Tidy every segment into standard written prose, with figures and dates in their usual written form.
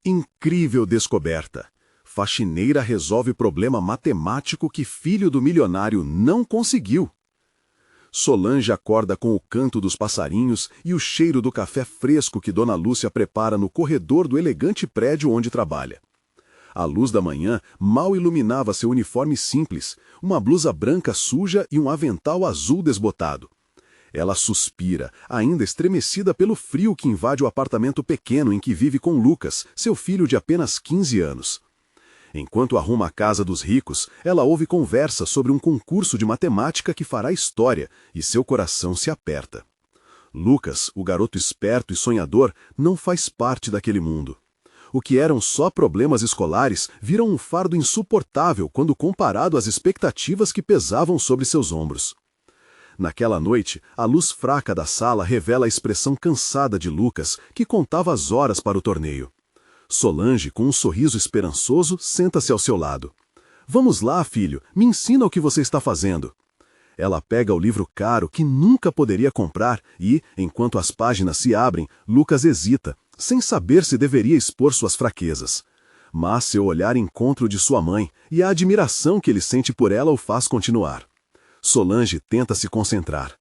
Incrível descoberta! Faxineira resolve problema matemático que filho do milionário não conseguiu. Solange acorda com o canto dos passarinhos e o cheiro do café fresco que Dona Lúcia prepara no corredor do elegante prédio onde trabalha. A luz da manhã mal iluminava seu uniforme simples, uma blusa branca suja e um avental azul desbotado. Ela suspira, ainda estremecida pelo frio que invade o apartamento pequeno em que vive com Lucas, seu filho de apenas 15 anos. Enquanto arruma a casa dos ricos, ela ouve conversa sobre um concurso de matemática que fará história, e seu coração se aperta. Lucas, o garoto esperto e sonhador, não faz parte daquele mundo. O que eram só problemas escolares viram um fardo insuportável quando comparado às expectativas que pesavam sobre seus ombros. Naquela noite, a luz fraca da sala revela a expressão cansada de Lucas, que contava as horas para o torneio. Solange, com um sorriso esperançoso, senta-se ao seu lado. Vamos lá, filho, me ensina o que você está fazendo. Ela pega o livro caro que nunca poderia comprar e, enquanto as páginas se abrem, Lucas hesita, sem saber se deveria expor suas fraquezas. Mas seu olhar encontra o de sua mãe e a admiração que ele sente por ela o faz continuar. Solange tenta se concentrar.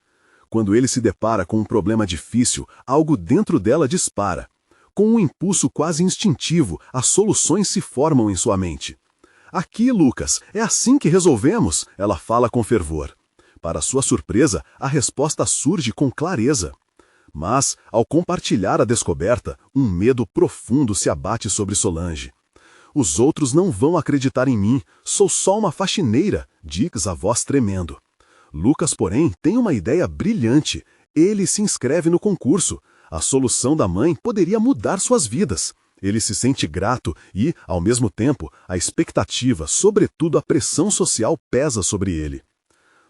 Quando ele se depara com um problema difícil, algo dentro dela dispara. Com um impulso quase instintivo, as soluções se formam em sua mente. Aqui, Lucas, é assim que resolvemos, ela fala com fervor. Para sua surpresa, a resposta surge com clareza. Mas, ao compartilhar a descoberta, um medo profundo se abate sobre Solange. Os outros não vão acreditar em mim, sou só uma faxineira, diz a voz tremendo. Lucas, porém, tem uma ideia brilhante. Ele se inscreve no concurso. A solução da mãe poderia mudar suas vidas. Ele se sente grato e, ao mesmo tempo, a expectativa, sobretudo a pressão social, pesa sobre ele.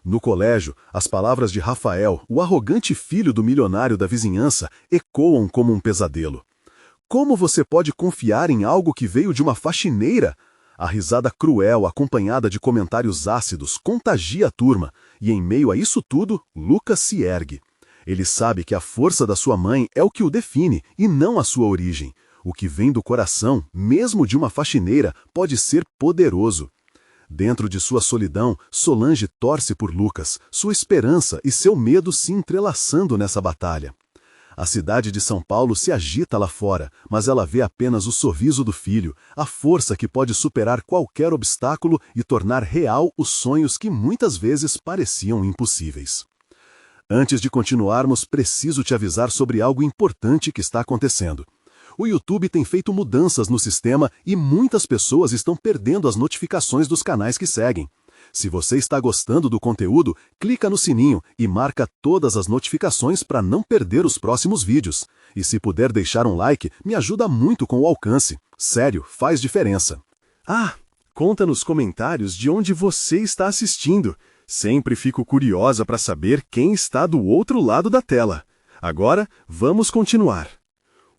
No colégio, as palavras de Rafael, o arrogante filho do milionário da vizinhança, ecoam como um pesadelo. Como você pode confiar em algo que veio de uma faxineira? A risada cruel, acompanhada de comentários ácidos, contagia a turma, e em meio a isso tudo, Lucas se ergue. Ele sabe que a força da sua mãe é o que o define, e não a sua origem. O que vem do coração, mesmo de uma faxineira, pode ser poderoso. Dentro de sua solidão, Solange torce por Lucas, sua esperança e seu medo se entrelaçando nessa batalha. A cidade de São Paulo se agita lá fora, mas ela vê apenas o sorriso do filho, a força que pode superar qualquer obstáculo e tornar real os sonhos que muitas vezes pareciam impossíveis. Antes de continuarmos, preciso te avisar sobre algo importante que está acontecendo. O YouTube tem feito mudanças no sistema e muitas pessoas estão perdendo as notificações dos canais que seguem. Se você está gostando do conteúdo, clica no sininho e marca todas as notificações para não perder os próximos vídeos. E se puder deixar um like, me ajuda muito com o alcance. Sério, faz diferença. Conta nos comentários de onde você está assistindo. Sempre fico curiosa para saber quem está do outro lado da tela. Agora, vamos continuar.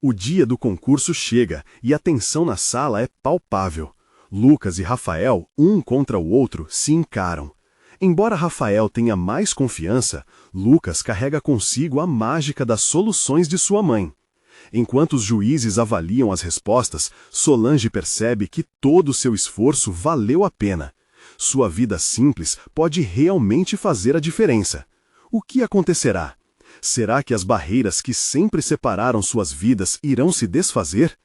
O dia do concurso chega e a tensão na sala é palpável. Lucas e Rafael, um contra o outro, se encaram. Embora Rafael tenha mais confiança, Lucas carrega consigo a mágica das soluções de sua mãe. Enquanto os juízes avaliam as respostas, Solange percebe que todo o seu esforço valeu a pena. Sua vida simples pode realmente fazer a diferença. O que acontecerá? Será que as barreiras que sempre separaram suas vidas irão se desfazer?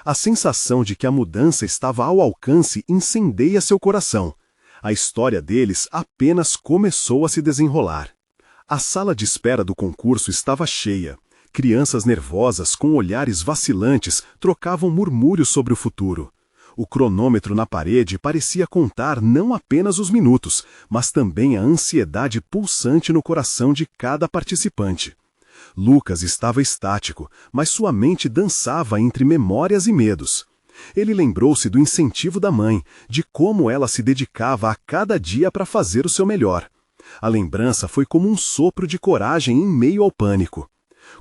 A sensação de que a mudança estava ao alcance incendeia seu coração. A história deles apenas começou a se desenrolar. A sala de espera do concurso estava cheia. Crianças nervosas, com olhares vacilantes, trocavam murmúrios sobre o futuro. O cronômetro na parede parecia contar não apenas os minutos, mas também a ansiedade pulsante no coração de cada participante. Lucas estava estático, mas sua mente dançava entre memórias e medos. Ele lembrou-se do incentivo da mãe, de como ela se dedicava a cada dia para fazer o seu melhor. A lembrança foi como um sopro de coragem em meio ao pânico.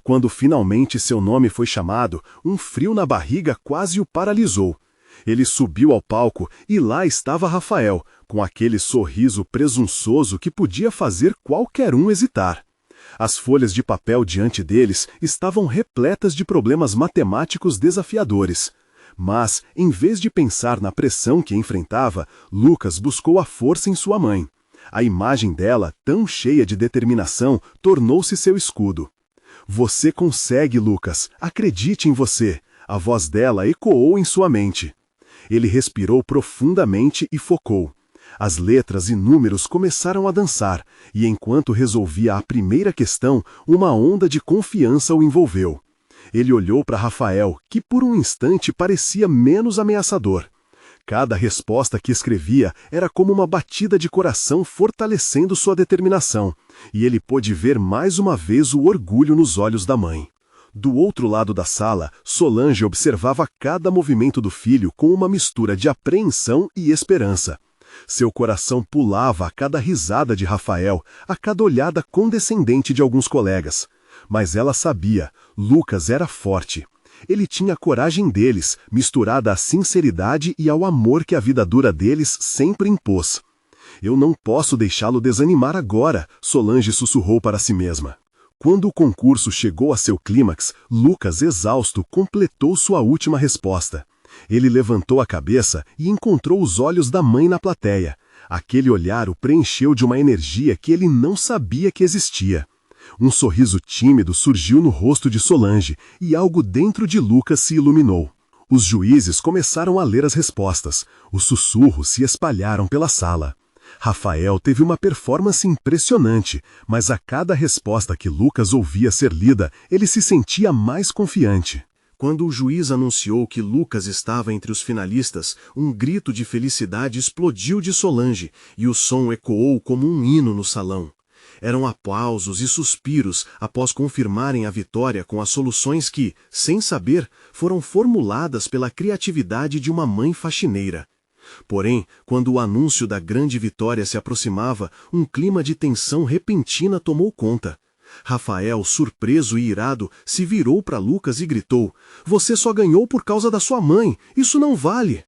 Quando finalmente seu nome foi chamado, um frio na barriga quase o paralisou. Ele subiu ao palco e lá estava Rafael, com aquele sorriso presunçoso que podia fazer qualquer um hesitar. As folhas de papel diante deles estavam repletas de problemas matemáticos desafiadores. Mas, em vez de pensar na pressão que enfrentava, Lucas buscou a força em sua mãe. A imagem dela, tão cheia de determinação, tornou-se seu escudo. Você consegue, Lucas. Acredite em você. A voz dela ecoou em sua mente. Ele respirou profundamente e focou. As letras e números começaram a dançar, e enquanto resolvia a primeira questão, uma onda de confiança o envolveu. Ele olhou para Rafael, que por um instante parecia menos ameaçador. Cada resposta que escrevia era como uma batida de coração fortalecendo sua determinação, e ele pôde ver mais uma vez o orgulho nos olhos da mãe. Do outro lado da sala, Solange observava cada movimento do filho com uma mistura de apreensão e esperança. Seu coração pulava a cada risada de Rafael, a cada olhada condescendente de alguns colegas. Mas ela sabia, Lucas era forte. Ele tinha a coragem deles, misturada à sinceridade e ao amor que a vida dura deles sempre impôs. Eu não posso deixá-lo desanimar agora, Solange sussurrou para si mesma. Quando o concurso chegou a seu clímax, Lucas, exausto, completou sua última resposta. Ele levantou a cabeça e encontrou os olhos da mãe na plateia. Aquele olhar o preencheu de uma energia que ele não sabia que existia. Um sorriso tímido surgiu no rosto de Solange e algo dentro de Lucas se iluminou. Os juízes começaram a ler as respostas. Os sussurros se espalharam pela sala. Rafael teve uma performance impressionante, mas a cada resposta que Lucas ouvia ser lida, ele se sentia mais confiante. Quando o juiz anunciou que Lucas estava entre os finalistas, um grito de felicidade explodiu de Solange e o som ecoou como um hino no salão. Eram aplausos e suspiros após confirmarem a vitória com as soluções que, sem saber, foram formuladas pela criatividade de uma mãe faxineira. Porém, quando o anúncio da grande vitória se aproximava, um clima de tensão repentina tomou conta. Rafael, surpreso e irado, se virou para Lucas e gritou: "Você só ganhou por causa da sua mãe, isso não vale!"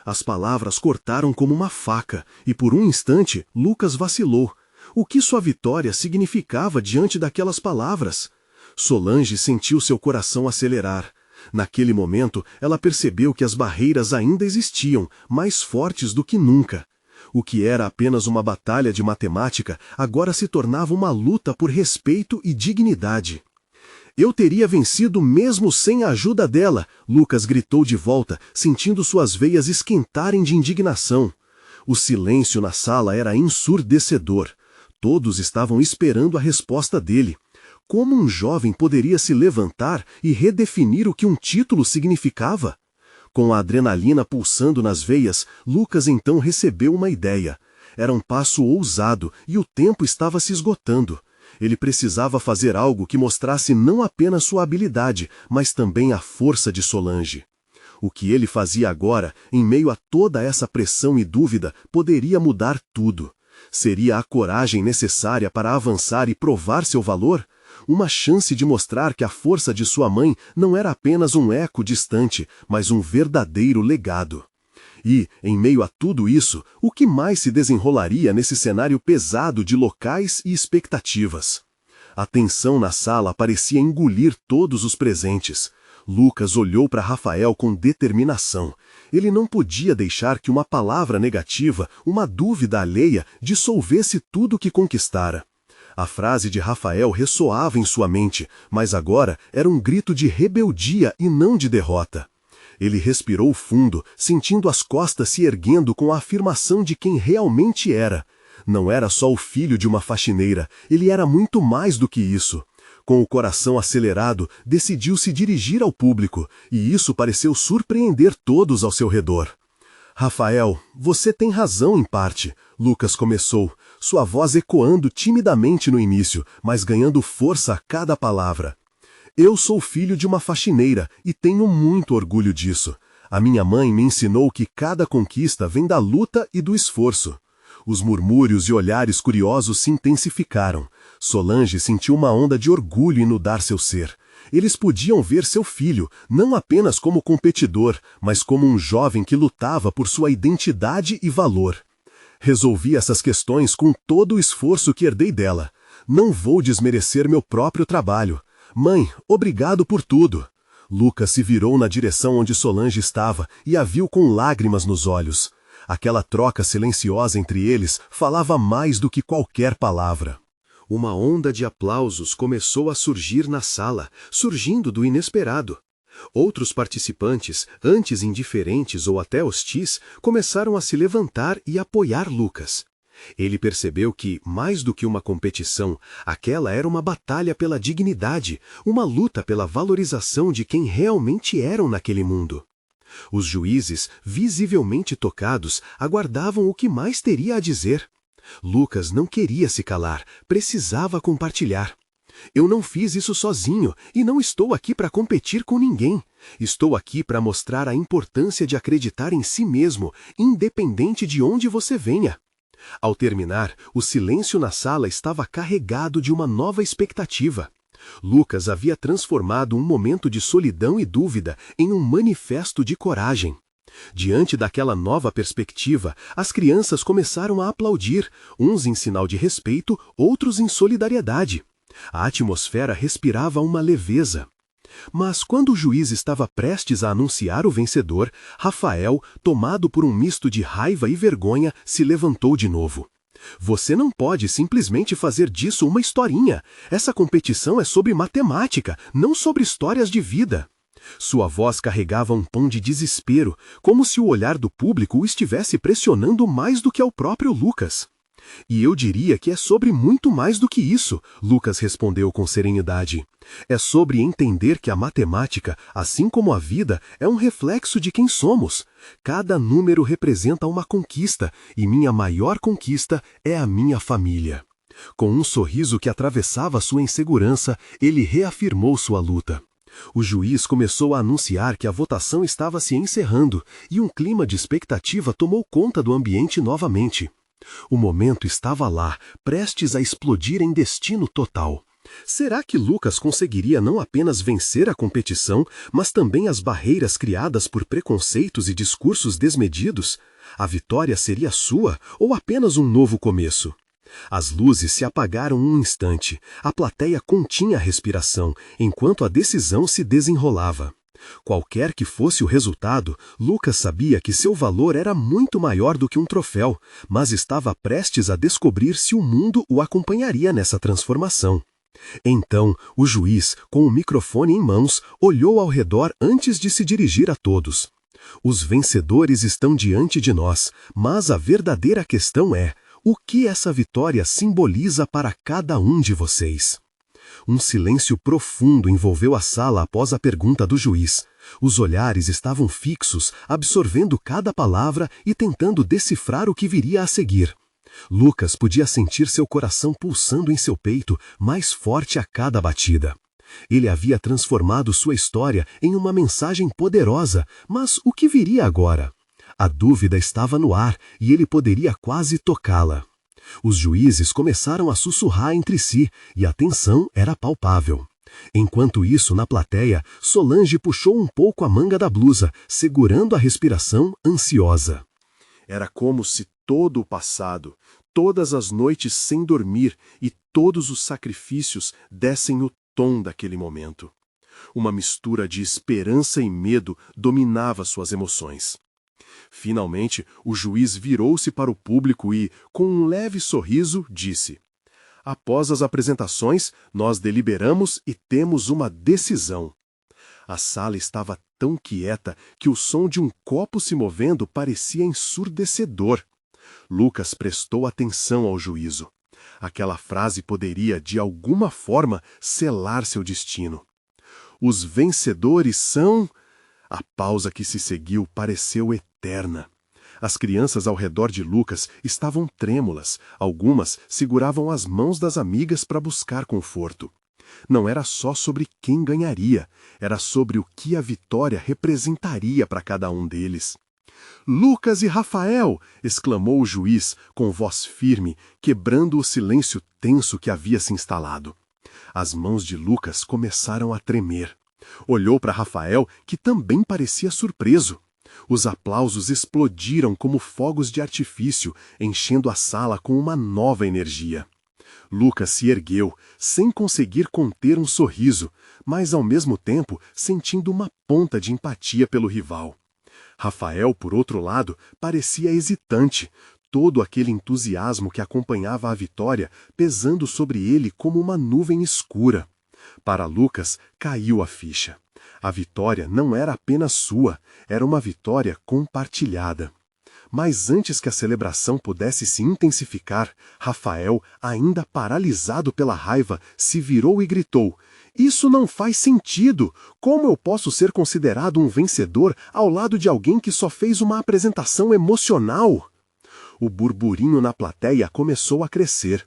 As palavras cortaram como uma faca, e por um instante, Lucas vacilou. O que sua vitória significava diante daquelas palavras? Solange sentiu seu coração acelerar. Naquele momento, ela percebeu que as barreiras ainda existiam, mais fortes do que nunca. O que era apenas uma batalha de matemática, agora se tornava uma luta por respeito e dignidade. "Eu teria vencido mesmo sem a ajuda dela", Lucas gritou de volta, sentindo suas veias esquentarem de indignação. O silêncio na sala era ensurdecedor. Todos estavam esperando a resposta dele. Como um jovem poderia se levantar e redefinir o que um título significava? Com a adrenalina pulsando nas veias, Lucas então recebeu uma ideia. Era um passo ousado e o tempo estava se esgotando. Ele precisava fazer algo que mostrasse não apenas sua habilidade, mas também a força de Solange. O que ele fazia agora, em meio a toda essa pressão e dúvida, poderia mudar tudo. Seria a coragem necessária para avançar e provar seu valor? Uma chance de mostrar que a força de sua mãe não era apenas um eco distante, mas um verdadeiro legado. E, em meio a tudo isso, o que mais se desenrolaria nesse cenário pesado de locais e expectativas? A tensão na sala parecia engolir todos os presentes. Lucas olhou para Rafael com determinação. Ele não podia deixar que uma palavra negativa, uma dúvida alheia, dissolvesse tudo o que conquistara. A frase de Rafael ressoava em sua mente, mas agora era um grito de rebeldia e não de derrota. Ele respirou fundo, sentindo as costas se erguendo com a afirmação de quem realmente era. Não era só o filho de uma faxineira, ele era muito mais do que isso. Com o coração acelerado, decidiu se dirigir ao público, e isso pareceu surpreender todos ao seu redor. "Rafael, você tem razão em parte", Lucas começou, sua voz ecoando timidamente no início, mas ganhando força a cada palavra. "Eu sou filho de uma faxineira e tenho muito orgulho disso. A minha mãe me ensinou que cada conquista vem da luta e do esforço." Os murmúrios e olhares curiosos se intensificaram. Solange sentiu uma onda de orgulho inundar seu ser. Eles podiam ver seu filho, não apenas como competidor, mas como um jovem que lutava por sua identidade e valor. "Resolvi essas questões com todo o esforço que herdei dela. Não vou desmerecer meu próprio trabalho. Mãe, obrigado por tudo." Lucas se virou na direção onde Solange estava e a viu com lágrimas nos olhos. Aquela troca silenciosa entre eles falava mais do que qualquer palavra. Uma onda de aplausos começou a surgir na sala, surgindo do inesperado. Outros participantes, antes indiferentes ou até hostis, começaram a se levantar e apoiar Lucas. Ele percebeu que, mais do que uma competição, aquela era uma batalha pela dignidade, uma luta pela valorização de quem realmente eram naquele mundo. Os juízes, visivelmente tocados, aguardavam o que mais teria a dizer. Lucas não queria se calar, precisava compartilhar. Eu não fiz isso sozinho e não estou aqui para competir com ninguém. Estou aqui para mostrar a importância de acreditar em si mesmo, independente de onde você venha. Ao terminar, o silêncio na sala estava carregado de uma nova expectativa. Lucas havia transformado um momento de solidão e dúvida em um manifesto de coragem. Diante daquela nova perspectiva, as crianças começaram a aplaudir, uns em sinal de respeito, outros em solidariedade. A atmosfera respirava uma leveza. Mas quando o juiz estava prestes a anunciar o vencedor, Rafael, tomado por um misto de raiva e vergonha, se levantou de novo. Você não pode simplesmente fazer disso uma historinha. Essa competição é sobre matemática, não sobre histórias de vida. Sua voz carregava um tom de desespero, como se o olhar do público o estivesse pressionando mais do que ao próprio Lucas. E eu diria que é sobre muito mais do que isso, Lucas respondeu com serenidade. É sobre entender que a matemática, assim como a vida, é um reflexo de quem somos. Cada número representa uma conquista, e minha maior conquista é a minha família. Com um sorriso que atravessava sua insegurança, ele reafirmou sua luta. O juiz começou a anunciar que a votação estava se encerrando, e um clima de expectativa tomou conta do ambiente novamente. O momento estava lá, prestes a explodir em destino total. Será que Lucas conseguiria não apenas vencer a competição, mas também as barreiras criadas por preconceitos e discursos desmedidos? A vitória seria sua ou apenas um novo começo? As luzes se apagaram um instante. A plateia continha a respiração, enquanto a decisão se desenrolava. Qualquer que fosse o resultado, Lucas sabia que seu valor era muito maior do que um troféu, mas estava prestes a descobrir se o mundo o acompanharia nessa transformação. Então, o juiz, com o microfone em mãos, olhou ao redor antes de se dirigir a todos. Os vencedores estão diante de nós, mas a verdadeira questão é: o que essa vitória simboliza para cada um de vocês? Um silêncio profundo envolveu a sala após a pergunta do juiz. Os olhares estavam fixos, absorvendo cada palavra e tentando decifrar o que viria a seguir. Lucas podia sentir seu coração pulsando em seu peito, mais forte a cada batida. Ele havia transformado sua história em uma mensagem poderosa, mas o que viria agora? A dúvida estava no ar e ele poderia quase tocá-la. Os juízes começaram a sussurrar entre si e a tensão era palpável. Enquanto isso, na plateia, Solange puxou um pouco a manga da blusa, segurando a respiração ansiosa. Era como se todo o passado, todas as noites sem dormir e todos os sacrifícios dessem o tom daquele momento. Uma mistura de esperança e medo dominava suas emoções. Finalmente, o juiz virou-se para o público e, com um leve sorriso, disse: após as apresentações, nós deliberamos e temos uma decisão. A sala estava tão quieta que o som de um copo se movendo parecia ensurdecedor. Lucas prestou atenção ao juízo. Aquela frase poderia, de alguma forma, selar seu destino. Os vencedores são... A pausa que se seguiu pareceu eterna. As crianças ao redor de Lucas estavam trêmulas, algumas seguravam as mãos das amigas para buscar conforto. Não era só sobre quem ganharia, era sobre o que a vitória representaria para cada um deles. Lucas e Rafael! Exclamou o juiz, com voz firme, quebrando o silêncio tenso que havia se instalado. As mãos de Lucas começaram a tremer. Olhou para Rafael, que também parecia surpreso. Os aplausos explodiram como fogos de artifício, enchendo a sala com uma nova energia. Lucas se ergueu, sem conseguir conter um sorriso, mas ao mesmo tempo sentindo uma ponta de empatia pelo rival. Rafael, por outro lado, parecia hesitante, todo aquele entusiasmo que acompanhava a vitória pesando sobre ele como uma nuvem escura. Para Lucas, caiu a ficha. A vitória não era apenas sua, era uma vitória compartilhada. Mas antes que a celebração pudesse se intensificar, Rafael, ainda paralisado pela raiva, se virou e gritou: "Isso não faz sentido! Como eu posso ser considerado um vencedor ao lado de alguém que só fez uma apresentação emocional?" O burburinho na plateia começou a crescer.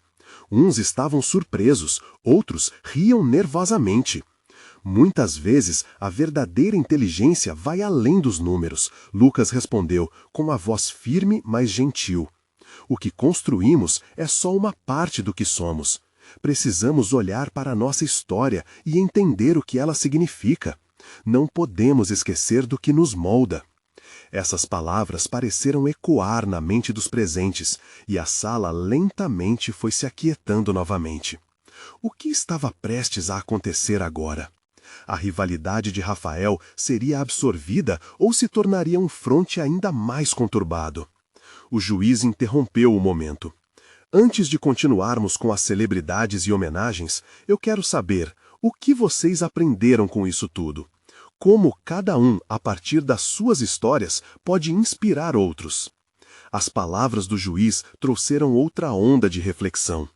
Uns estavam surpresos, outros riam nervosamente. Muitas vezes, a verdadeira inteligência vai além dos números, Lucas respondeu, com a voz firme, mas gentil. O que construímos é só uma parte do que somos. Precisamos olhar para a nossa história e entender o que ela significa. Não podemos esquecer do que nos molda. Essas palavras pareceram ecoar na mente dos presentes, e a sala lentamente foi se aquietando novamente. O que estava prestes a acontecer agora? A rivalidade de Rafael seria absorvida ou se tornaria um fronte ainda mais conturbado? O juiz interrompeu o momento. Antes de continuarmos com as celebridades e homenagens, eu quero saber o que vocês aprenderam com isso tudo. Como cada um, a partir das suas histórias, pode inspirar outros. As palavras do juiz trouxeram outra onda de reflexão.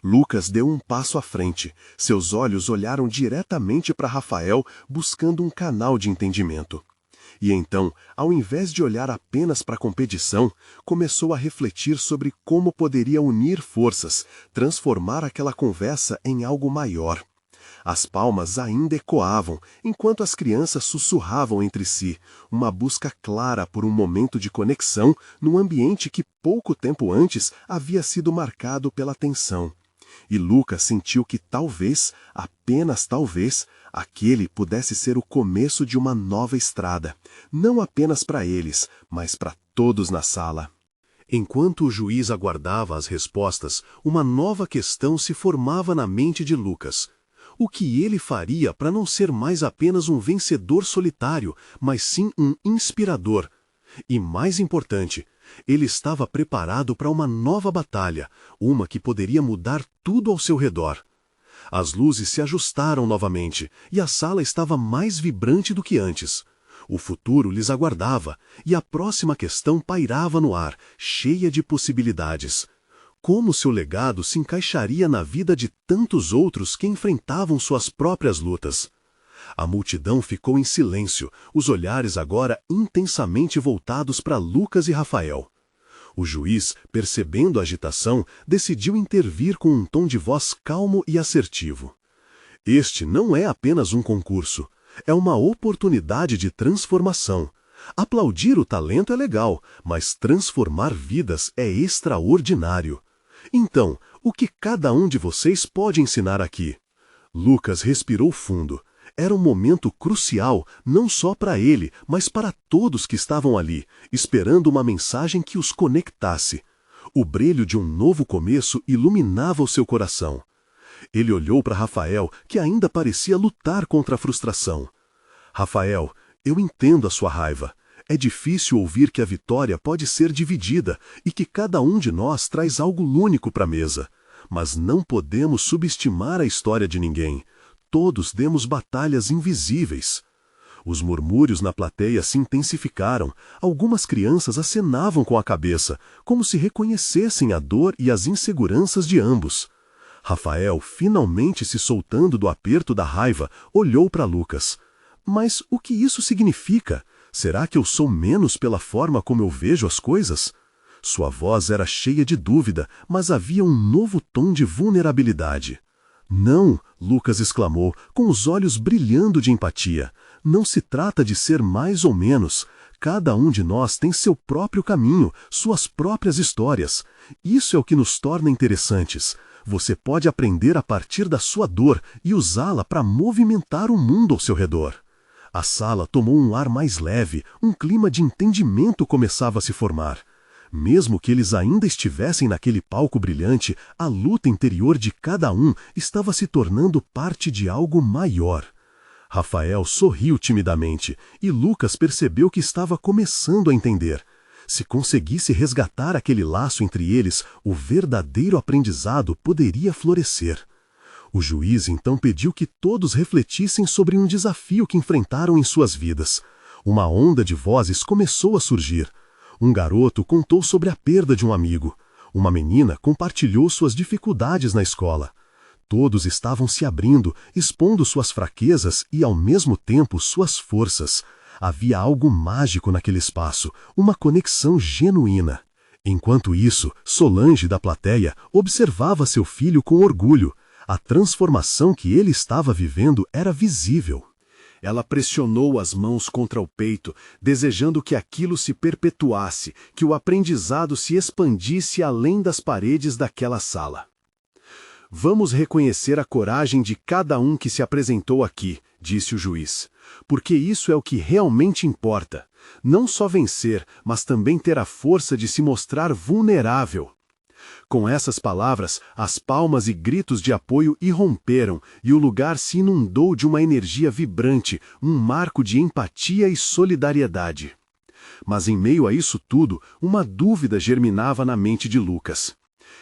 Lucas deu um passo à frente. Seus olhos olharam diretamente para Rafael, buscando um canal de entendimento. E então, ao invés de olhar apenas para a competição, começou a refletir sobre como poderia unir forças, transformar aquela conversa em algo maior. As palmas ainda ecoavam, enquanto as crianças sussurravam entre si, uma busca clara por um momento de conexão num ambiente que pouco tempo antes havia sido marcado pela tensão. E Lucas sentiu que talvez, apenas talvez, aquele pudesse ser o começo de uma nova estrada, não apenas para eles, mas para todos na sala. Enquanto o juiz aguardava as respostas, uma nova questão se formava na mente de Lucas. O que ele faria para não ser mais apenas um vencedor solitário, mas sim um inspirador? E mais importante, ele estava preparado para uma nova batalha, uma que poderia mudar tudo ao seu redor. As luzes se ajustaram novamente, e a sala estava mais vibrante do que antes. O futuro lhes aguardava, e a próxima questão pairava no ar, cheia de possibilidades. Como seu legado se encaixaria na vida de tantos outros que enfrentavam suas próprias lutas? A multidão ficou em silêncio, os olhares agora intensamente voltados para Lucas e Rafael. O juiz, percebendo a agitação, decidiu intervir com um tom de voz calmo e assertivo. Este não é apenas um concurso, é uma oportunidade de transformação. Aplaudir o talento é legal, mas transformar vidas é extraordinário. Então, o que cada um de vocês pode ensinar aqui? Lucas respirou fundo. Era um momento crucial, não só para ele, mas para todos que estavam ali, esperando uma mensagem que os conectasse. O brilho de um novo começo iluminava o seu coração. Ele olhou para Rafael, que ainda parecia lutar contra a frustração. Rafael, eu entendo a sua raiva. É difícil ouvir que a vitória pode ser dividida e que cada um de nós traz algo único para a mesa. Mas não podemos subestimar a história de ninguém. Todos demos batalhas invisíveis. Os murmúrios na plateia se intensificaram. Algumas crianças acenavam com a cabeça, como se reconhecessem a dor e as inseguranças de ambos. Rafael, finalmente se soltando do aperto da raiva, olhou para Lucas. Mas o que isso significa? Será que eu sou menos pela forma como eu vejo as coisas? Sua voz era cheia de dúvida, mas havia um novo tom de vulnerabilidade. Não, Lucas exclamou, com os olhos brilhando de empatia. Não se trata de ser mais ou menos. Cada um de nós tem seu próprio caminho, suas próprias histórias. Isso é o que nos torna interessantes. Você pode aprender a partir da sua dor e usá-la para movimentar o mundo ao seu redor. A sala tomou um ar mais leve, um clima de entendimento começava a se formar. Mesmo que eles ainda estivessem naquele palco brilhante, a luta interior de cada um estava se tornando parte de algo maior. Rafael sorriu timidamente e Lucas percebeu que estava começando a entender. Se conseguisse resgatar aquele laço entre eles, o verdadeiro aprendizado poderia florescer. O juiz então pediu que todos refletissem sobre um desafio que enfrentaram em suas vidas. Uma onda de vozes começou a surgir. Um garoto contou sobre a perda de um amigo. Uma menina compartilhou suas dificuldades na escola. Todos estavam se abrindo, expondo suas fraquezas e, ao mesmo tempo, suas forças. Havia algo mágico naquele espaço, uma conexão genuína. Enquanto isso, Solange, da plateia, observava seu filho com orgulho. A transformação que ele estava vivendo era visível. Ela pressionou as mãos contra o peito, desejando que aquilo se perpetuasse, que o aprendizado se expandisse além das paredes daquela sala. Vamos reconhecer a coragem de cada um que se apresentou aqui, disse o juiz, porque isso é o que realmente importa. Não só vencer, mas também ter a força de se mostrar vulnerável. Com essas palavras, as palmas e gritos de apoio irromperam e o lugar se inundou de uma energia vibrante, um marco de empatia e solidariedade. Mas em meio a isso tudo, uma dúvida germinava na mente de Lucas.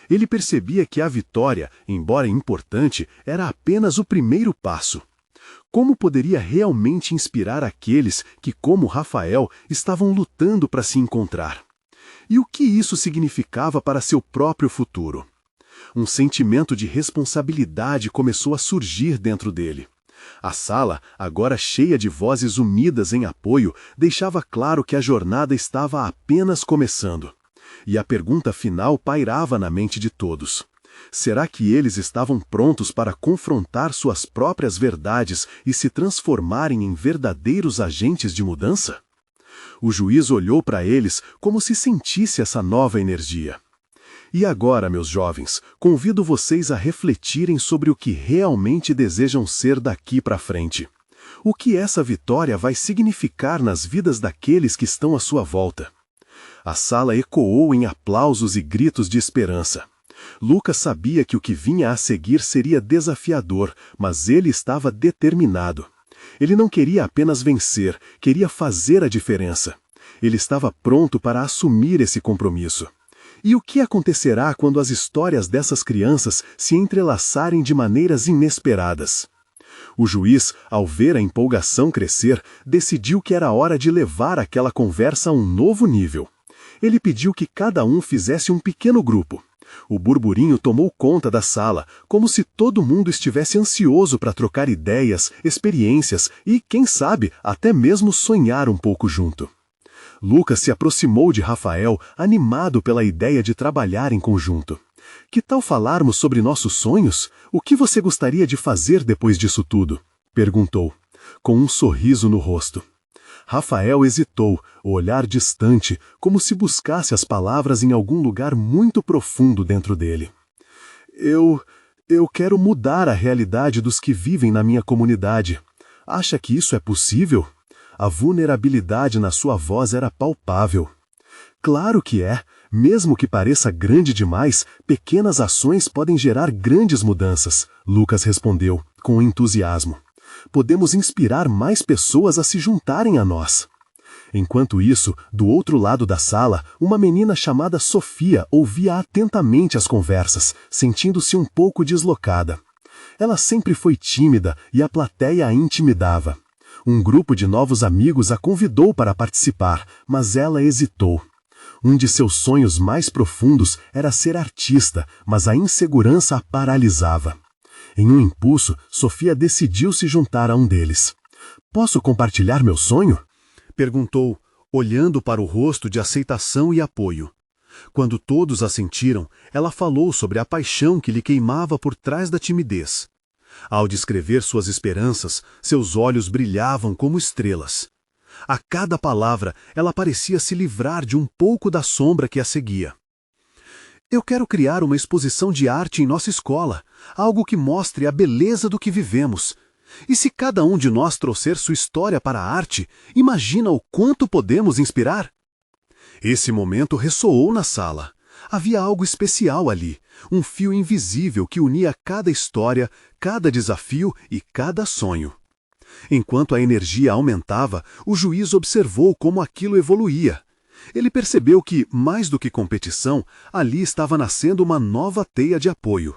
Ele percebia que a vitória, embora importante, era apenas o primeiro passo. Como poderia realmente inspirar aqueles que, como Rafael, estavam lutando para se encontrar? E o que isso significava para seu próprio futuro? Um sentimento de responsabilidade começou a surgir dentro dele. A sala, agora cheia de vozes unidas em apoio, deixava claro que a jornada estava apenas começando. E a pergunta final pairava na mente de todos. Será que eles estavam prontos para confrontar suas próprias verdades e se transformarem em verdadeiros agentes de mudança? O juiz olhou para eles como se sentisse essa nova energia. E agora, meus jovens, convido vocês a refletirem sobre o que realmente desejam ser daqui para frente. O que essa vitória vai significar nas vidas daqueles que estão à sua volta? A sala ecoou em aplausos e gritos de esperança. Lucas sabia que o que vinha a seguir seria desafiador, mas ele estava determinado. Ele não queria apenas vencer, queria fazer a diferença. Ele estava pronto para assumir esse compromisso. E o que acontecerá quando as histórias dessas crianças se entrelaçarem de maneiras inesperadas? O juiz, ao ver a empolgação crescer, decidiu que era hora de levar aquela conversa a um novo nível. Ele pediu que cada um fizesse um pequeno grupo. O burburinho tomou conta da sala, como se todo mundo estivesse ansioso para trocar ideias, experiências e, quem sabe, até mesmo sonhar um pouco junto. Lucas se aproximou de Rafael, animado pela ideia de trabalhar em conjunto. Que tal falarmos sobre nossos sonhos? O que você gostaria de fazer depois disso tudo? Perguntou, com um sorriso no rosto. Rafael hesitou, o olhar distante, como se buscasse as palavras em algum lugar muito profundo dentro dele. Eu quero mudar a realidade dos que vivem na minha comunidade. Acha que isso é possível? A vulnerabilidade na sua voz era palpável. Claro que é. Mesmo que pareça grande demais, pequenas ações podem gerar grandes mudanças, Lucas respondeu, com entusiasmo. Podemos inspirar mais pessoas a se juntarem a nós. Enquanto isso, do outro lado da sala, uma menina chamada Sofia ouvia atentamente as conversas, sentindo-se um pouco deslocada. Ela sempre foi tímida e a plateia a intimidava. Um grupo de novos amigos a convidou para participar, mas ela hesitou. Um de seus sonhos mais profundos era ser artista, mas a insegurança a paralisava. Em um impulso, Sofia decidiu se juntar a um deles. Posso compartilhar meu sonho? Perguntou, olhando para o rosto de aceitação e apoio. Quando todos assentiram, ela falou sobre a paixão que lhe queimava por trás da timidez. Ao descrever suas esperanças, seus olhos brilhavam como estrelas. A cada palavra, ela parecia se livrar de um pouco da sombra que a seguia. Eu quero criar uma exposição de arte em nossa escola, algo que mostre a beleza do que vivemos. E se cada um de nós trouxer sua história para a arte, imagina o quanto podemos inspirar? Esse momento ressoou na sala. Havia algo especial ali, um fio invisível que unia cada história, cada desafio e cada sonho. Enquanto a energia aumentava, o juiz observou como aquilo evoluía. Ele percebeu que, mais do que competição, ali estava nascendo uma nova teia de apoio.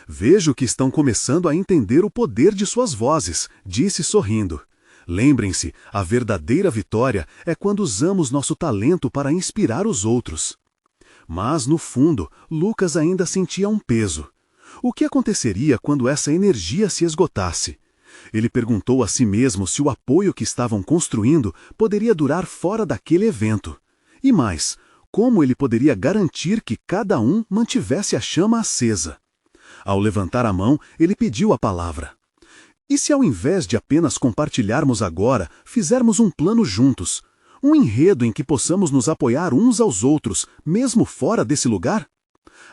Vejo que estão começando a entender o poder de suas vozes, disse sorrindo. Lembrem-se, a verdadeira vitória é quando usamos nosso talento para inspirar os outros. Mas, no fundo, Lucas ainda sentia um peso. O que aconteceria quando essa energia se esgotasse? Ele perguntou a si mesmo se o apoio que estavam construindo poderia durar fora daquele evento. E mais, como ele poderia garantir que cada um mantivesse a chama acesa? Ao levantar a mão, ele pediu a palavra. E se ao invés de apenas compartilharmos agora, fizermos um plano juntos? Um enredo em que possamos nos apoiar uns aos outros, mesmo fora desse lugar?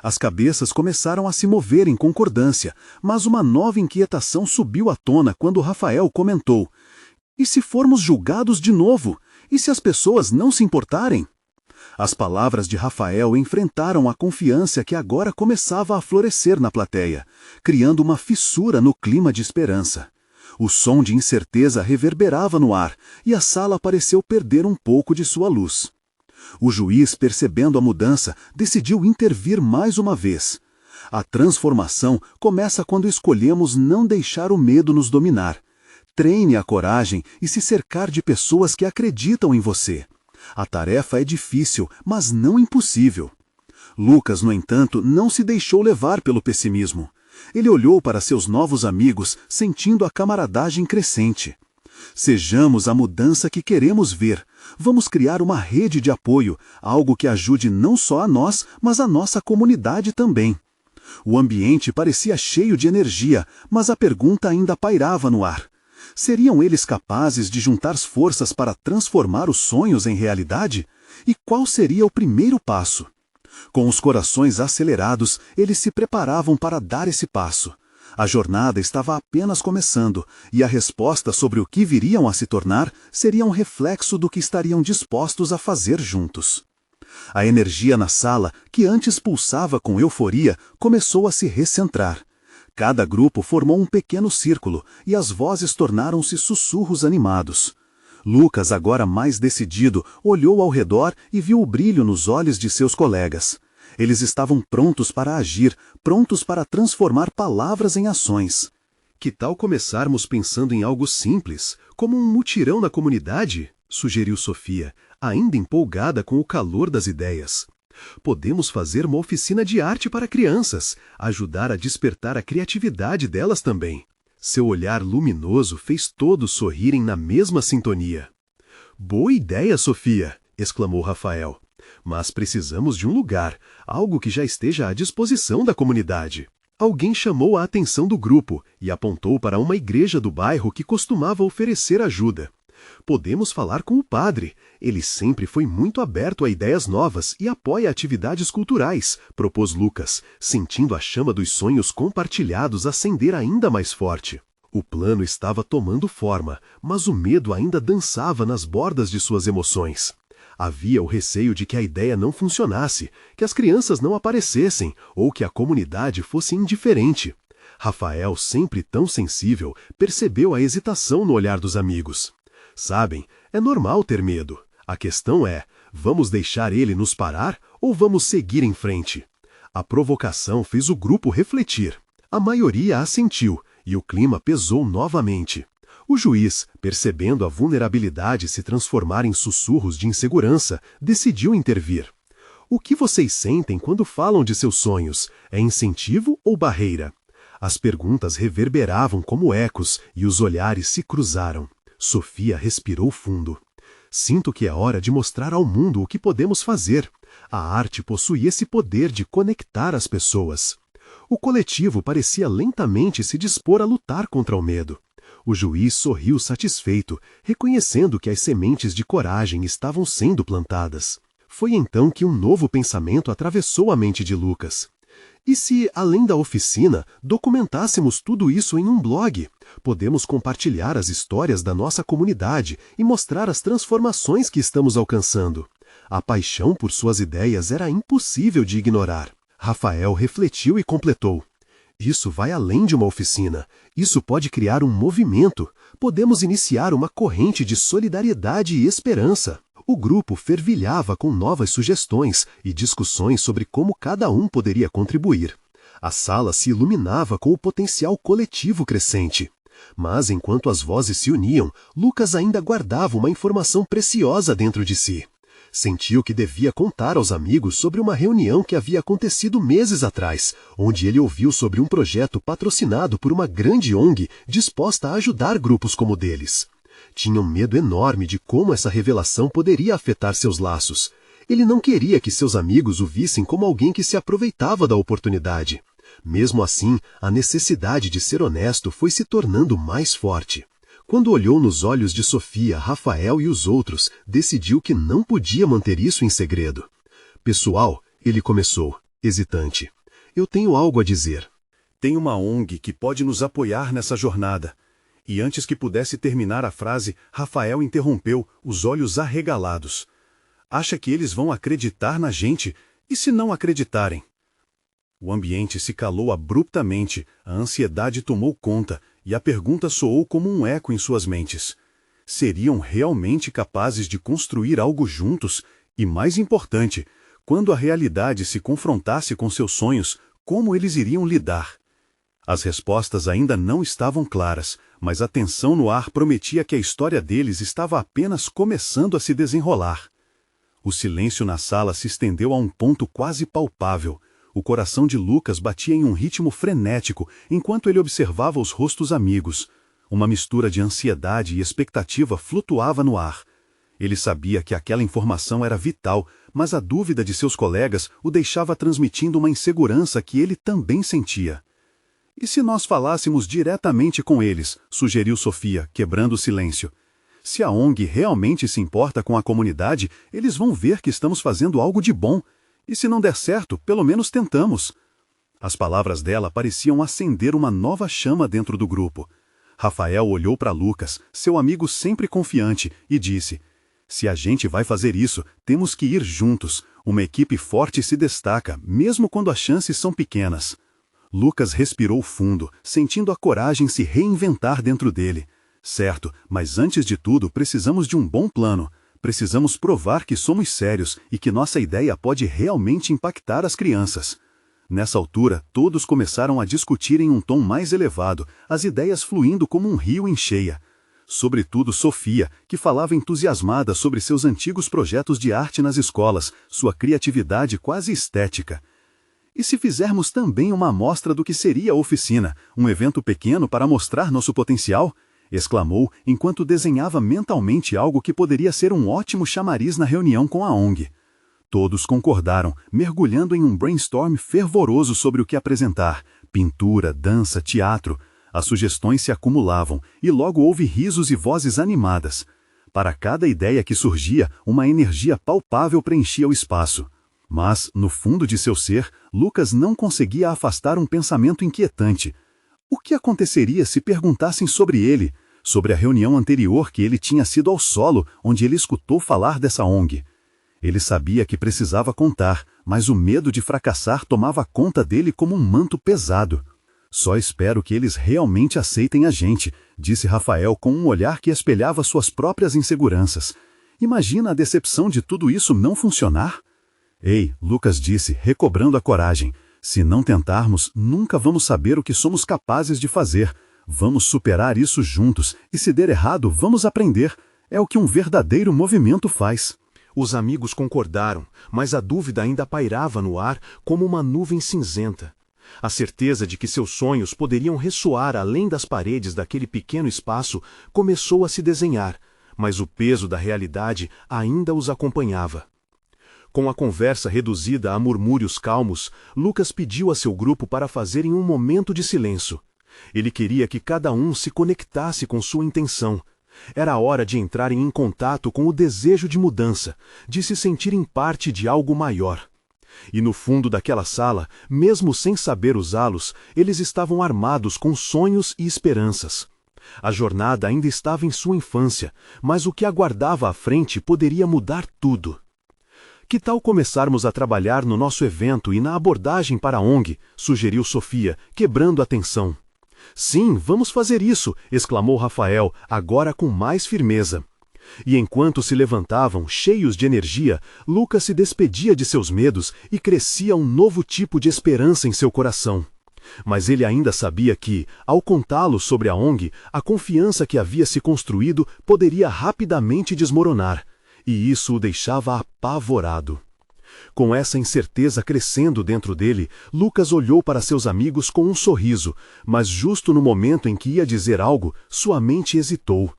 As cabeças começaram a se mover em concordância, mas uma nova inquietação subiu à tona quando Rafael comentou: e se formos julgados de novo? E se as pessoas não se importarem? As palavras de Rafael enfrentaram a confiança que agora começava a florescer na plateia, criando uma fissura no clima de esperança. O som de incerteza reverberava no ar, e a sala pareceu perder um pouco de sua luz. O juiz, percebendo a mudança, decidiu intervir mais uma vez. A transformação começa quando escolhemos não deixar o medo nos dominar. Treine a coragem e se cercar de pessoas que acreditam em você. A tarefa é difícil, mas não impossível. Lucas, no entanto, não se deixou levar pelo pessimismo. Ele olhou para seus novos amigos, sentindo a camaradagem crescente. Sejamos a mudança que queremos ver. Vamos criar uma rede de apoio, algo que ajude não só a nós, mas a nossa comunidade também. O ambiente parecia cheio de energia, mas a pergunta ainda pairava no ar. Seriam eles capazes de juntar forças para transformar os sonhos em realidade? E qual seria o primeiro passo? Com os corações acelerados, eles se preparavam para dar esse passo. A jornada estava apenas começando, e a resposta sobre o que viriam a se tornar seria um reflexo do que estariam dispostos a fazer juntos. A energia na sala, que antes pulsava com euforia, começou a se recentrar. Cada grupo formou um pequeno círculo, e as vozes tornaram-se sussurros animados. Lucas, agora mais decidido, olhou ao redor e viu o brilho nos olhos de seus colegas. Eles estavam prontos para agir, prontos para transformar palavras em ações. Que tal começarmos pensando em algo simples, como um mutirão na comunidade? Sugeriu Sofia, ainda empolgada com o calor das ideias. Podemos fazer uma oficina de arte para crianças, ajudar a despertar a criatividade delas também. Seu olhar luminoso fez todos sorrirem na mesma sintonia. Boa ideia, Sofia! Exclamou Rafael. Mas precisamos de um lugar, algo que já esteja à disposição da comunidade. Alguém chamou a atenção do grupo e apontou para uma igreja do bairro que costumava oferecer ajuda. Podemos falar com o padre. Ele sempre foi muito aberto a ideias novas e apoia atividades culturais, propôs Lucas, sentindo a chama dos sonhos compartilhados acender ainda mais forte. O plano estava tomando forma, mas o medo ainda dançava nas bordas de suas emoções. Havia o receio de que a ideia não funcionasse, que as crianças não aparecessem ou que a comunidade fosse indiferente. Rafael, sempre tão sensível, percebeu a hesitação no olhar dos amigos. Sabem, é normal ter medo. A questão é, vamos deixar ele nos parar ou vamos seguir em frente? A provocação fez o grupo refletir. A maioria assentiu e o clima pesou novamente. O juiz, percebendo a vulnerabilidade se transformar em sussurros de insegurança, decidiu intervir. O que vocês sentem quando falam de seus sonhos? É incentivo ou barreira? As perguntas reverberavam como ecos e os olhares se cruzaram. Sofia respirou fundo. Sinto que é hora de mostrar ao mundo o que podemos fazer. A arte possui esse poder de conectar as pessoas. O coletivo parecia lentamente se dispor a lutar contra o medo. O juiz sorriu satisfeito, reconhecendo que as sementes de coragem estavam sendo plantadas. Foi então que um novo pensamento atravessou a mente de Lucas. E se, além da oficina, documentássemos tudo isso em um blog? Podemos compartilhar as histórias da nossa comunidade e mostrar as transformações que estamos alcançando. A paixão por suas ideias era impossível de ignorar. Rafael refletiu e completou: isso vai além de uma oficina. Isso pode criar um movimento. Podemos iniciar uma corrente de solidariedade e esperança. O grupo fervilhava com novas sugestões e discussões sobre como cada um poderia contribuir. A sala se iluminava com o potencial coletivo crescente. Mas enquanto as vozes se uniam, Lucas ainda guardava uma informação preciosa dentro de si. Sentiu que devia contar aos amigos sobre uma reunião que havia acontecido meses atrás, onde ele ouviu sobre um projeto patrocinado por uma grande ONG disposta a ajudar grupos como o deles. Tinha um medo enorme de como essa revelação poderia afetar seus laços. Ele não queria que seus amigos o vissem como alguém que se aproveitava da oportunidade. Mesmo assim, a necessidade de ser honesto foi se tornando mais forte. Quando olhou nos olhos de Sofia, Rafael e os outros, decidiu que não podia manter isso em segredo. Pessoal, ele começou, hesitante. Eu tenho algo a dizer. Tem uma ONG que pode nos apoiar nessa jornada. E antes que pudesse terminar a frase, Rafael interrompeu, os olhos arregalados. Acha que eles vão acreditar na gente? E se não acreditarem? O ambiente se calou abruptamente, a ansiedade tomou conta, e a pergunta soou como um eco em suas mentes. Seriam realmente capazes de construir algo juntos? E mais importante, quando a realidade se confrontasse com seus sonhos, como eles iriam lidar? As respostas ainda não estavam claras, mas a tensão no ar prometia que a história deles estava apenas começando a se desenrolar. O silêncio na sala se estendeu a um ponto quase palpável. O coração de Lucas batia em um ritmo frenético enquanto ele observava os rostos amigos. Uma mistura de ansiedade e expectativa flutuava no ar. Ele sabia que aquela informação era vital, mas a dúvida de seus colegas o deixava transmitindo uma insegurança que ele também sentia. E se nós falássemos diretamente com eles, sugeriu Sofia, quebrando o silêncio. Se a ONG realmente se importa com a comunidade, eles vão ver que estamos fazendo algo de bom. E se não der certo, pelo menos tentamos. As palavras dela pareciam acender uma nova chama dentro do grupo. Rafael olhou para Lucas, seu amigo sempre confiante, e disse: se a gente vai fazer isso, temos que ir juntos. Uma equipe forte se destaca, mesmo quando as chances são pequenas. Lucas respirou fundo, sentindo a coragem se reinventar dentro dele. Certo, mas antes de tudo precisamos de um bom plano. Precisamos provar que somos sérios e que nossa ideia pode realmente impactar as crianças. Nessa altura, todos começaram a discutir em um tom mais elevado, as ideias fluindo como um rio em cheia. Sobretudo Sofia, que falava entusiasmada sobre seus antigos projetos de arte nas escolas, sua criatividade quase estética. E se fizermos também uma amostra do que seria a oficina, um evento pequeno para mostrar nosso potencial? Exclamou, enquanto desenhava mentalmente algo que poderia ser um ótimo chamariz na reunião com a ONG. Todos concordaram, mergulhando em um brainstorm fervoroso sobre o que apresentar. Pintura, dança, teatro. As sugestões se acumulavam, e logo houve risos e vozes animadas. Para cada ideia que surgia, uma energia palpável preenchia o espaço. Mas, no fundo de seu ser, Lucas não conseguia afastar um pensamento inquietante. O que aconteceria se perguntassem sobre ele? Sobre a reunião anterior que ele tinha sido ao solo, onde ele escutou falar dessa ONG. Ele sabia que precisava contar, mas o medo de fracassar tomava conta dele como um manto pesado. Só espero que eles realmente aceitem a gente, disse Rafael com um olhar que espelhava suas próprias inseguranças. Imagina a decepção de tudo isso não funcionar? Ei, Lucas disse, recobrando a coragem. Se não tentarmos, nunca vamos saber o que somos capazes de fazer. Vamos superar isso juntos, e se der errado, vamos aprender. É o que um verdadeiro movimento faz. Os amigos concordaram, mas a dúvida ainda pairava no ar como uma nuvem cinzenta. A certeza de que seus sonhos poderiam ressoar além das paredes daquele pequeno espaço começou a se desenhar, mas o peso da realidade ainda os acompanhava. Com a conversa reduzida a murmúrios calmos, Lucas pediu a seu grupo para fazerem um momento de silêncio. Ele queria que cada um se conectasse com sua intenção. Era hora de entrarem em contato com o desejo de mudança, de se sentirem parte de algo maior. E no fundo daquela sala, mesmo sem saber usá-los, eles estavam armados com sonhos e esperanças. A jornada ainda estava em sua infância, mas o que aguardava à frente poderia mudar tudo. Que tal começarmos a trabalhar no nosso evento e na abordagem para a ONG? Sugeriu Sofia, quebrando a tensão. Sim, vamos fazer isso, exclamou Rafael, agora com mais firmeza. E enquanto se levantavam, cheios de energia, Lucas se despedia de seus medos e crescia um novo tipo de esperança em seu coração. Mas ele ainda sabia que, ao contá-lo sobre a ONG, a confiança que havia se construído poderia rapidamente desmoronar, e isso o deixava apavorado. Com essa incerteza crescendo dentro dele, Lucas olhou para seus amigos com um sorriso, mas justo no momento em que ia dizer algo, sua mente hesitou.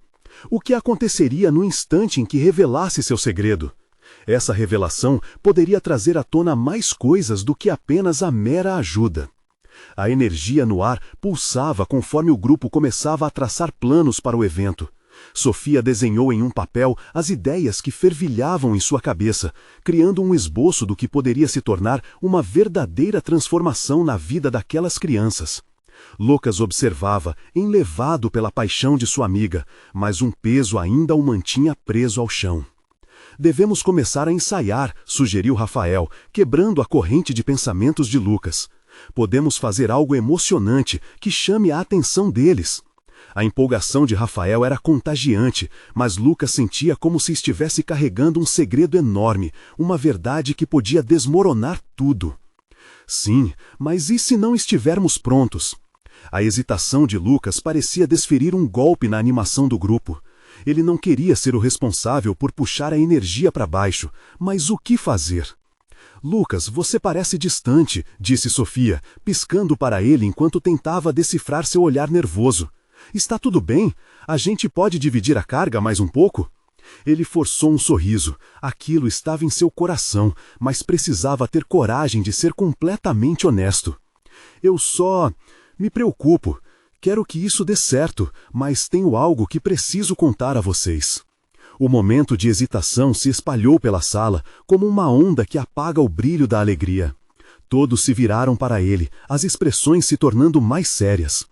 O que aconteceria no instante em que revelasse seu segredo? Essa revelação poderia trazer à tona mais coisas do que apenas a mera ajuda. A energia no ar pulsava conforme o grupo começava a traçar planos para o evento. Sofia desenhou em um papel as ideias que fervilhavam em sua cabeça, criando um esboço do que poderia se tornar uma verdadeira transformação na vida daquelas crianças. Lucas observava, enlevado pela paixão de sua amiga, mas um peso ainda o mantinha preso ao chão. Devemos começar a ensaiar, sugeriu Rafael, quebrando a corrente de pensamentos de Lucas. Podemos fazer algo emocionante que chame a atenção deles. A empolgação de Rafael era contagiante, mas Lucas sentia como se estivesse carregando um segredo enorme, uma verdade que podia desmoronar tudo. Sim, mas e se não estivermos prontos? A hesitação de Lucas parecia desferir um golpe na animação do grupo. Ele não queria ser o responsável por puxar a energia para baixo, mas o que fazer? Lucas, você parece distante, disse Sofia, piscando para ele enquanto tentava decifrar seu olhar nervoso. Está tudo bem? A gente pode dividir a carga mais um pouco? Ele forçou um sorriso. Aquilo estava em seu coração, mas precisava ter coragem de ser completamente honesto. Eu só me preocupo. Quero que isso dê certo, mas tenho algo que preciso contar a vocês. O momento de hesitação se espalhou pela sala, como uma onda que apaga o brilho da alegria. Todos se viraram para ele, as expressões se tornando mais sérias.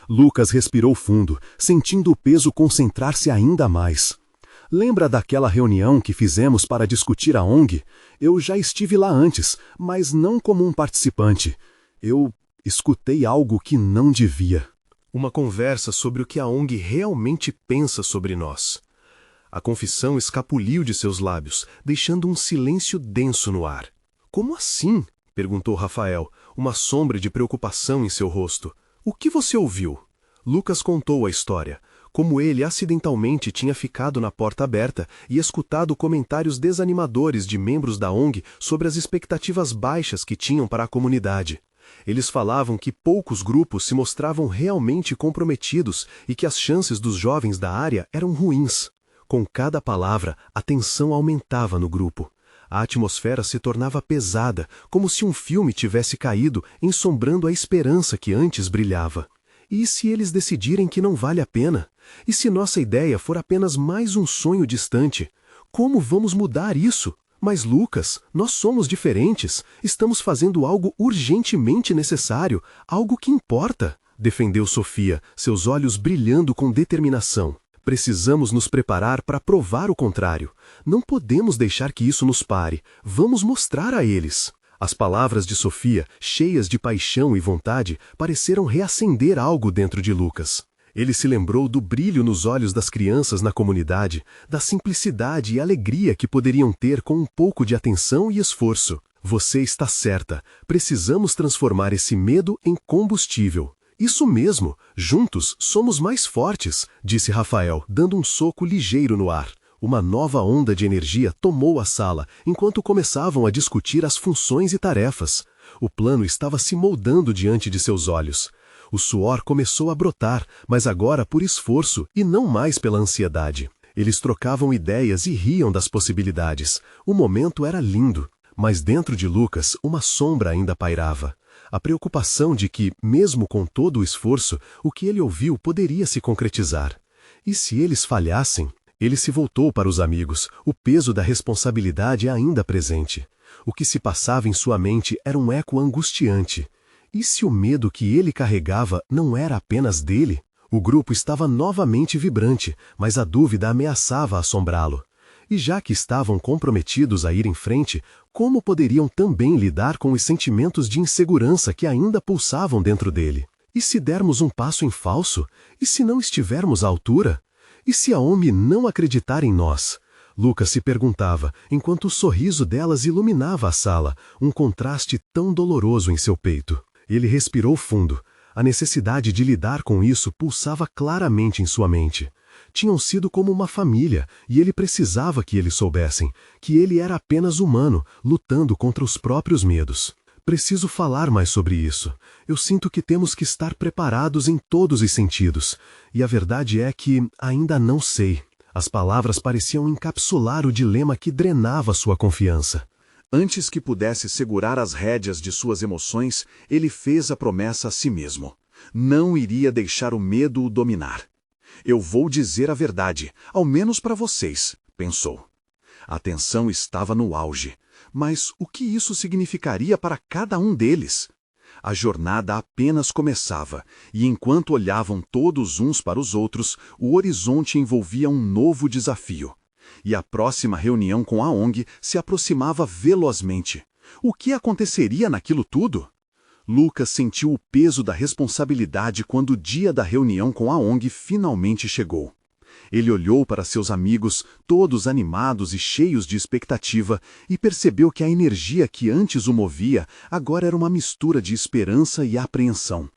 Lucas respirou fundo, sentindo o peso concentrar-se ainda mais. Lembra daquela reunião que fizemos para discutir a ONG? Eu já estive lá antes, mas não como um participante. Eu escutei algo que não devia. Uma conversa sobre o que a ONG realmente pensa sobre nós. A confissão escapuliu de seus lábios, deixando um silêncio denso no ar. Como assim? Perguntou Rafael, uma sombra de preocupação em seu rosto. O que você ouviu? Lucas contou a história, como ele acidentalmente tinha ficado na porta aberta e escutado comentários desanimadores de membros da ONG sobre as expectativas baixas que tinham para a comunidade. Eles falavam que poucos grupos se mostravam realmente comprometidos e que as chances dos jovens da área eram ruins. Com cada palavra, a tensão aumentava no grupo. A atmosfera se tornava pesada, como se um filme tivesse caído, ensombrando a esperança que antes brilhava. E se eles decidirem que não vale a pena? E se nossa ideia for apenas mais um sonho distante? Como vamos mudar isso? Mas Lucas, nós somos diferentes. Estamos fazendo algo urgentemente necessário, algo que importa, defendeu Sofia, seus olhos brilhando com determinação. Precisamos nos preparar para provar o contrário. Não podemos deixar que isso nos pare. Vamos mostrar a eles. As palavras de Sofia, cheias de paixão e vontade, pareceram reacender algo dentro de Lucas. Ele se lembrou do brilho nos olhos das crianças na comunidade, da simplicidade e alegria que poderiam ter com um pouco de atenção e esforço. Você está certa. Precisamos transformar esse medo em combustível. Isso mesmo, juntos somos mais fortes, disse Rafael, dando um soco ligeiro no ar. Uma nova onda de energia tomou a sala, enquanto começavam a discutir as funções e tarefas. O plano estava se moldando diante de seus olhos. O suor começou a brotar, mas agora por esforço e não mais pela ansiedade. Eles trocavam ideias e riam das possibilidades. O momento era lindo, mas dentro de Lucas uma sombra ainda pairava. A preocupação de que, mesmo com todo o esforço, o que ele ouviu poderia se concretizar. E se eles falhassem? Ele se voltou para os amigos, o peso da responsabilidade ainda presente. O que se passava em sua mente era um eco angustiante. E se o medo que ele carregava não era apenas dele? O grupo estava novamente vibrante, mas a dúvida ameaçava assombrá-lo. E já que estavam comprometidos a ir em frente, como poderiam também lidar com os sentimentos de insegurança que ainda pulsavam dentro dele? E se dermos um passo em falso? E se não estivermos à altura? E se a OMI não acreditar em nós? Lucas se perguntava, enquanto o sorriso delas iluminava a sala, um contraste tão doloroso em seu peito. Ele respirou fundo. A necessidade de lidar com isso pulsava claramente em sua mente. Tinham sido como uma família, e ele precisava que eles soubessem que ele era apenas humano, lutando contra os próprios medos. Preciso falar mais sobre isso. Eu sinto que temos que estar preparados em todos os sentidos. E a verdade é que ainda não sei. As palavras pareciam encapsular o dilema que drenava sua confiança. Antes que pudesse segurar as rédeas de suas emoções, ele fez a promessa a si mesmo. Não iria deixar o medo o dominar. Eu vou dizer a verdade, ao menos para vocês, pensou. A tensão estava no auge. Mas o que isso significaria para cada um deles? A jornada apenas começava, e enquanto olhavam todos uns para os outros, o horizonte envolvia um novo desafio. E a próxima reunião com a ONG se aproximava velozmente. O que aconteceria naquilo tudo? Lucas sentiu o peso da responsabilidade quando o dia da reunião com a ONG finalmente chegou. Ele olhou para seus amigos, todos animados e cheios de expectativa, e percebeu que a energia que antes o movia agora era uma mistura de esperança e apreensão.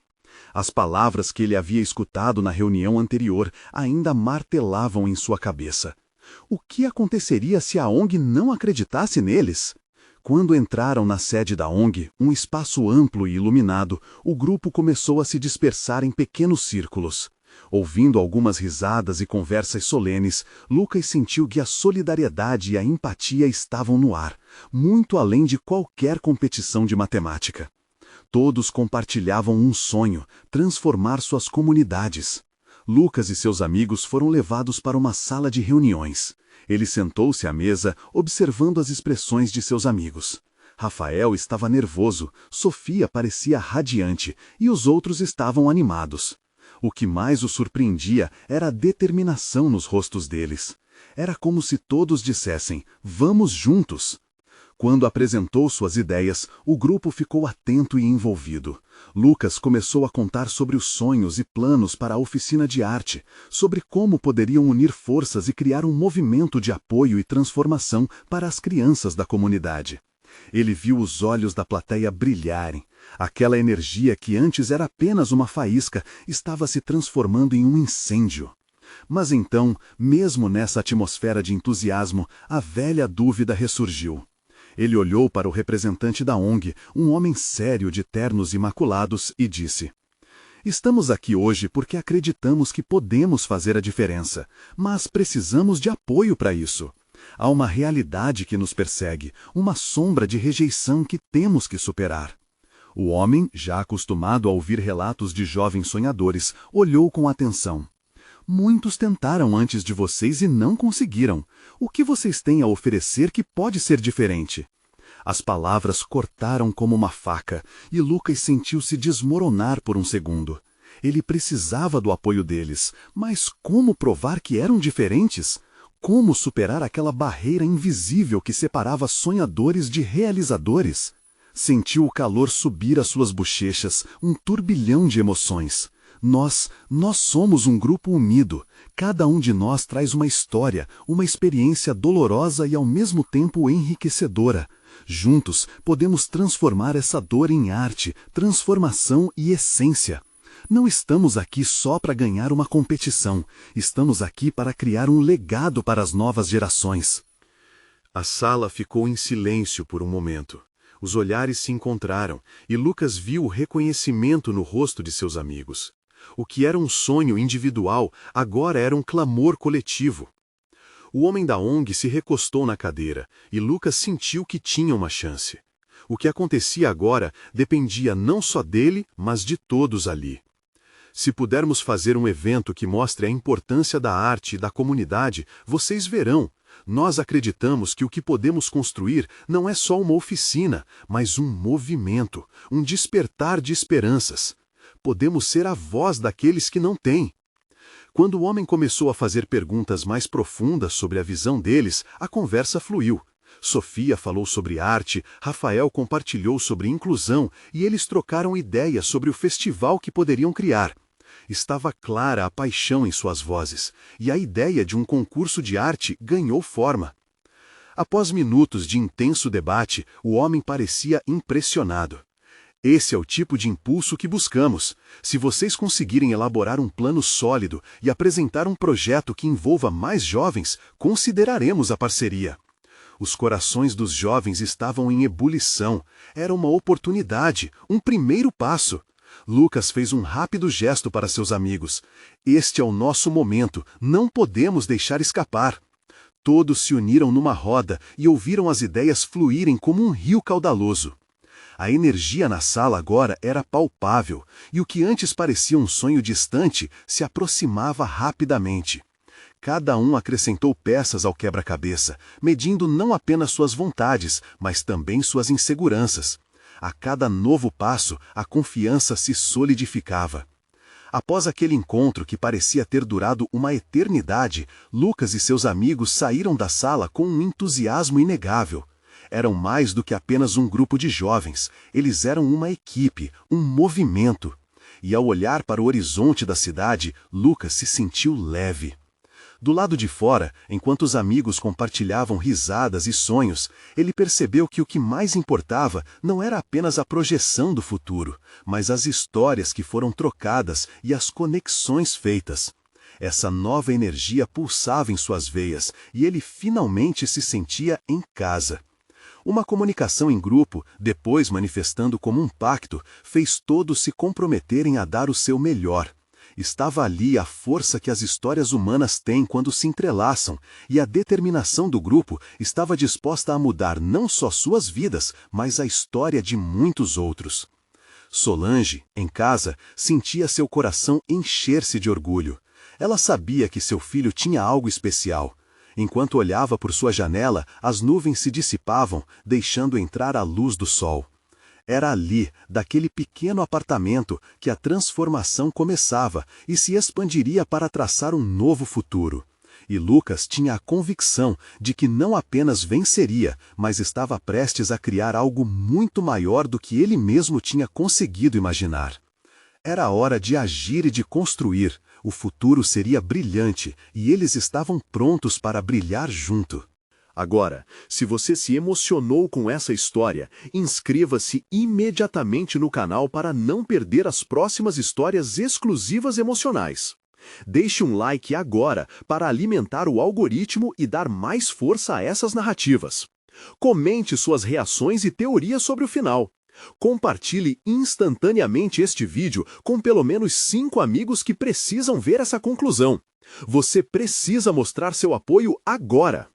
As palavras que ele havia escutado na reunião anterior ainda martelavam em sua cabeça. O que aconteceria se a ONG não acreditasse neles? Quando entraram na sede da ONG, um espaço amplo e iluminado, o grupo começou a se dispersar em pequenos círculos. Ouvindo algumas risadas e conversas solenes, Lucas sentiu que a solidariedade e a empatia estavam no ar, muito além de qualquer competição de matemática. Todos compartilhavam um sonho, transformar suas comunidades. Lucas e seus amigos foram levados para uma sala de reuniões. Ele sentou-se à mesa, observando as expressões de seus amigos. Rafael estava nervoso, Sofia parecia radiante e os outros estavam animados. O que mais o surpreendia era a determinação nos rostos deles. Era como se todos dissessem, vamos juntos. Quando apresentou suas ideias, o grupo ficou atento e envolvido. Lucas começou a contar sobre os sonhos e planos para a oficina de arte, sobre como poderiam unir forças e criar um movimento de apoio e transformação para as crianças da comunidade. Ele viu os olhos da plateia brilharem. Aquela energia que antes era apenas uma faísca estava se transformando em um incêndio. Mas então, mesmo nessa atmosfera de entusiasmo, a velha dúvida ressurgiu. Ele olhou para o representante da ONG, um homem sério de ternos imaculados, e disse: "Estamos aqui hoje porque acreditamos que podemos fazer a diferença, mas precisamos de apoio para isso. Há uma realidade que nos persegue, uma sombra de rejeição que temos que superar." O homem, já acostumado a ouvir relatos de jovens sonhadores, olhou com atenção. "Muitos tentaram antes de vocês e não conseguiram. O que vocês têm a oferecer que pode ser diferente?" As palavras cortaram como uma faca, e Lucas sentiu-se desmoronar por um segundo. Ele precisava do apoio deles, mas como provar que eram diferentes? Como superar aquela barreira invisível que separava sonhadores de realizadores? Sentiu o calor subir às suas bochechas, um turbilhão de emoções. Nós somos um grupo unido. Cada um de nós traz uma história, uma experiência dolorosa e ao mesmo tempo enriquecedora. Juntos, podemos transformar essa dor em arte, transformação e essência. Não estamos aqui só para ganhar uma competição. Estamos aqui para criar um legado para as novas gerações. A sala ficou em silêncio por um momento. Os olhares se encontraram, e Lucas viu o reconhecimento no rosto de seus amigos. O que era um sonho individual, agora era um clamor coletivo. O homem da ONG se recostou na cadeira, e Lucas sentiu que tinha uma chance. O que acontecia agora dependia não só dele, mas de todos ali. Se pudermos fazer um evento que mostre a importância da arte e da comunidade, vocês verão. Nós acreditamos que o que podemos construir não é só uma oficina, mas um movimento, um despertar de esperanças. Podemos ser a voz daqueles que não têm. Quando o homem começou a fazer perguntas mais profundas sobre a visão deles, a conversa fluiu. Sofia falou sobre arte, Rafael compartilhou sobre inclusão e eles trocaram ideias sobre o festival que poderiam criar. Estava clara a paixão em suas vozes, e a ideia de um concurso de arte ganhou forma. Após minutos de intenso debate, o homem parecia impressionado. Esse é o tipo de impulso que buscamos. Se vocês conseguirem elaborar um plano sólido e apresentar um projeto que envolva mais jovens, consideraremos a parceria. Os corações dos jovens estavam em ebulição. Era uma oportunidade, um primeiro passo. Lucas fez um rápido gesto para seus amigos. Este é o nosso momento, não podemos deixar escapar. Todos se uniram numa roda e ouviram as ideias fluírem como um rio caudaloso. A energia na sala agora era palpável, e o que antes parecia um sonho distante se aproximava rapidamente. Cada um acrescentou peças ao quebra-cabeça, medindo não apenas suas vontades, mas também suas inseguranças. A cada novo passo, a confiança se solidificava. Após aquele encontro que parecia ter durado uma eternidade, Lucas e seus amigos saíram da sala com um entusiasmo inegável. Eram mais do que apenas um grupo de jovens, eles eram uma equipe, um movimento. E ao olhar para o horizonte da cidade, Lucas se sentiu leve. Do lado de fora, enquanto os amigos compartilhavam risadas e sonhos, ele percebeu que o que mais importava não era apenas a projeção do futuro, mas as histórias que foram trocadas e as conexões feitas. Essa nova energia pulsava em suas veias e ele finalmente se sentia em casa. Uma comunicação em grupo, depois manifestando como um pacto, fez todos se comprometerem a dar o seu melhor. Estava ali a força que as histórias humanas têm quando se entrelaçam, e a determinação do grupo estava disposta a mudar não só suas vidas, mas a história de muitos outros. Solange, em casa, sentia seu coração encher-se de orgulho. Ela sabia que seu filho tinha algo especial. Enquanto olhava por sua janela, as nuvens se dissipavam, deixando entrar a luz do sol. Era ali, daquele pequeno apartamento, que a transformação começava e se expandiria para traçar um novo futuro. E Lucas tinha a convicção de que não apenas venceria, mas estava prestes a criar algo muito maior do que ele mesmo tinha conseguido imaginar. Era hora de agir e de construir. O futuro seria brilhante e eles estavam prontos para brilhar junto. Agora, se você se emocionou com essa história, inscreva-se imediatamente no canal para não perder as próximas histórias exclusivas emocionais. Deixe um like agora para alimentar o algoritmo e dar mais força a essas narrativas. Comente suas reações e teorias sobre o final. Compartilhe instantaneamente este vídeo com pelo menos 5 amigos que precisam ver essa conclusão. Você precisa mostrar seu apoio agora.